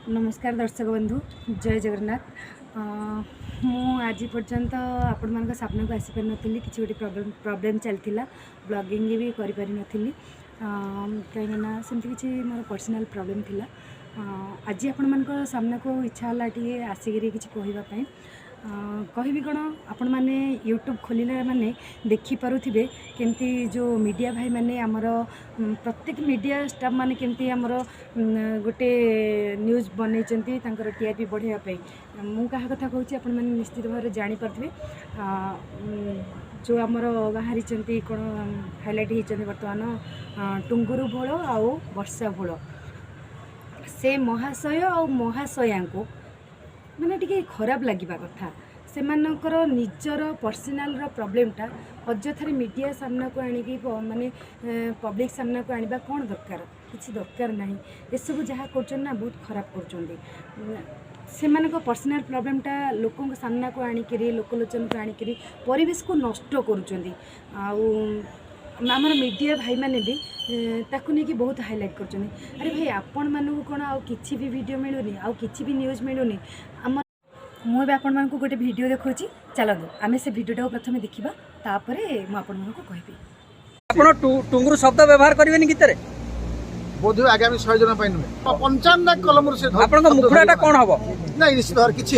नमस्कार दर्शक बंधु जय जगन्नाथ। मु आज पर्यंत आपण मान सामना को आसी पार नी कि गोटे प्रॉब्लम चलता ब्लॉगिंग भी करी नी कहीं सेमती किसी मोर पर्सनल प्रॉब्लम थिला। आज आपण मान सामना को इच्छा है आसिक किसी कहवाई कहबी कौन आपण मैंने यूट्यूब खोलिले माने देखिपे केमती जो मीडिया भाई माने आमर प्रत्येक मीडिया स्टाफ माने केमती आमर गोटे न्यूज़ बन टीआरपी बढ़ाई मु क्या कथा कहूँ आपण मैंने निश्चित भाव जापे जो आमर बाहरी कौन हाइलाइट होती बर्तमान टुंगुरु भोल आउ वर्षा भोल से महाशय और महाशया को मैंने टी खराब लगे कथा से निजर पर्सनाल प्रॉब्लमटा अଯଥାରେ मीडिया सामना को आनिकी माने पब्लिक सामना को आनिबा कौन दरकार किसी दरकार ना ये सब जहाँ कर बहुत खराब कर पर्सनाल प्रॉब्लमटा लोकों सामना को आनिकी लोकलोचन को आनिकी परिवेश को नष्ट करुँच आमर मीडिया भाई माने भी ताकू नहीं कि बहुत हाइलाइट कर अरे भाई आपण मानू कौन आउ किछि भी वीडियो मिलूनी आउ किछि भी न्यूज़ मिलूनी आम मुझे आपण मान को गोटे वीडियो देखा चलतु आम से वीडियो प्रथम देखा तापर मुझे कहबी आपण टुंगुरु शब्द व्यवहार करेंगे गीत बोध आगामी 100 जन नुहे 55 कलम से आपन मुखड़ाटा कौन हम ना निश्चित भाव किसी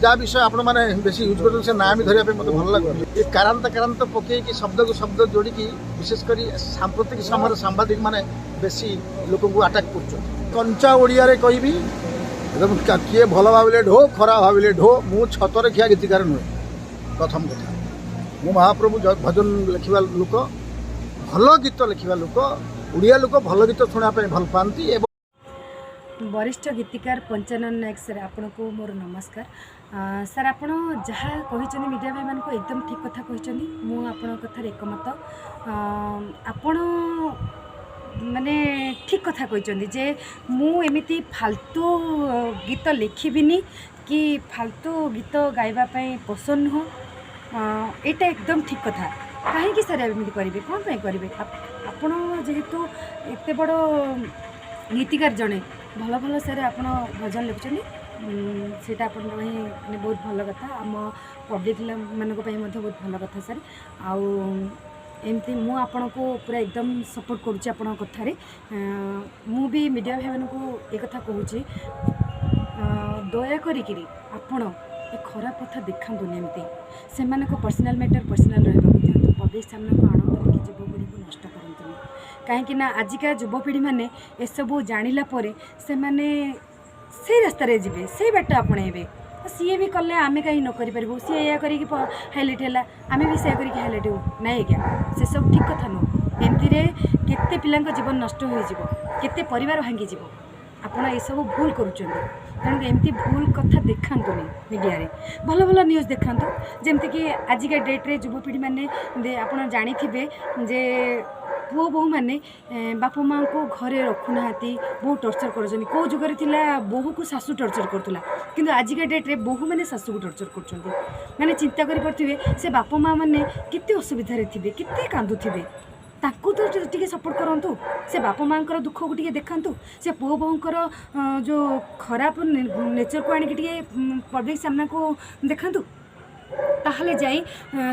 जहाँ विषय आपण मैंने बेसी यूज कर से ना भी धरने मत भल लगे कारांत पकईकि शब्द को शब्द जोड़ी विशेषकर सांप्रतिक समय सांबादिक मैंने बेसी लोक आटाक कर कंचा ओडिया कहबी एकदम किए भल भाविले ढो खराब भाविले ढो मु छतर खिया गीतिकार नुहे प्रथम कथा मु महाप्रभु भजन लिखा लोक भल गीत लिखा लोक उड़िया लोक भल गीत शुणापी भल पाती। वरिष्ठ गीतिकार पंचानन नायक सर आपन को मोर नमस्कार। सर आप जहाँ कही मीडिया भाई मान एकदम ठीक कथा कही मु आपण कथार एकमत आपण माने ठीक कथा कही जे मु एमिति फालतू गीत लिखिबिनी कि फालतू गीत गाइबा पसंद हो एटा एकदम ठीक कथा कहीं सर एमती करेंगे कौन करेंगे आपण जेहेतु एत बड़ गीतिकार जड़े भल भल सर आप भजन लिखुं से बहुत भल कथा आम पब्लिक मान बहुत भल कथा सर आमती मु आपण को पूरा एकदम सपोर्ट करुच्ची आपण कथार मु भी मीडिया भाई मान को एक कथा कहूँ दया करी आपण खराब कथा देखनी एमती से पर्सनाल मैटर पर्सनाल रहा दिखाँ पब्लिक सामना को आणतनी कि युवपीढ़ी को नष्ट करतनी कहीं आजिका युवपीढ़ी मैंने एसबू जानिला से माने से रास्तार जी से बाट आपणेबे सी भी कले आम कहीं न करूँ सी या हाइलाइट है आम भी से हाइलाइट हो ना क्या से सब ठीक कथा नुह एमती केते पिला जीवन नष्ट होते परिवार भांगी आपड़ ये सब भूल करुँच एमती भूल कथा देखातुनि मीडिया रे भल भल न्यूज़ देखातु जमती कि आजिका डेट्रे युवपीढ़ी मैंने आप जानी जे पुओ बोहू मैंने बाप माँ को घरे रखुना बहुत टर्चर कर कौ जुगर बोहू को सासू टर्चर करूला कि आजिका डेट्रे बोहू मैंने सासू को टर्चर कर मैंने चिंता करें से बाप माँ मैंने केते असुविधा थे केते कांदुवे ताकू तो टे सपोर्ट करूँ से बाप माँ दुख को टे देखु से पुओ बोहूर जो खराब नेचर को आनिक पब्लिक सामना को देखु ताहले जाई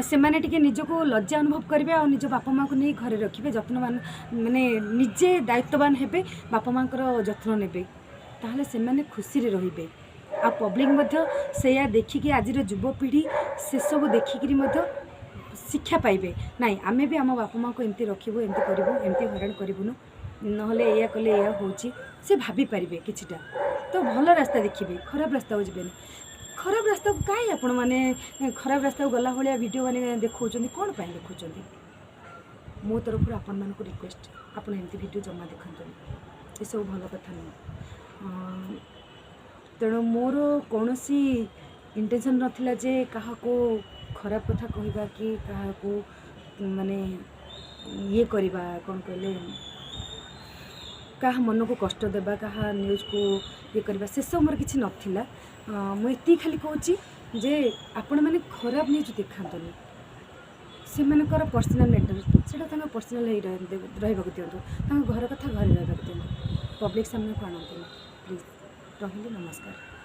से माने टिके निजको लज्जा अनुभव करेंगे और निज बापा माँ को नहीं घरे रखिए जत्नवान माने निजे दायित्ववान हेबे बापा माँ जत्न नेबे ताहले से माने खुशी रे रहिबे आ पब्लिक मध्य सेया देखिकी आज युवपीढ़ी से सब देखिकी मध्य शिक्षा पाइबे नाई आमे भी आम बापा माँ को एमती रखिबू एमती करिबू एमती हरान करिबुनु नहले एया कले एया होची से भाभी पारिबे किछिटा तो भल रास्ता देखिबे खराब रास्ता हो जिबेनी खराब रास्ता को कहीं आपण मैंने खराब रास्ता को गला भाया वीडियो मैंने देखा कौन पाई देखुं मो तरफ आपण मान रिक्वेस्ट आप एमती वीडियो जमा देखते ये सब भल कथा नुह तेणु मोर कौन इंटेंशन नाला जे क्या खराब कथा कहवा कि क्या माने ये करवा कौन कहले क्या मन को कष्ट देवा क्या न्यूज़ को ये करवा से सब मोर किसी नाला मुझे खाली कहूँ जे आपण मैंने खराब न्यूज़ देखातुनि से पर्सनाल मैटर से पर्सनाल रहा दिंतु घर कथा घर रहा दिंतु पब्लिक सामने को आणतुनि प्लीज। ରହିଲି, ନମସ୍କାର।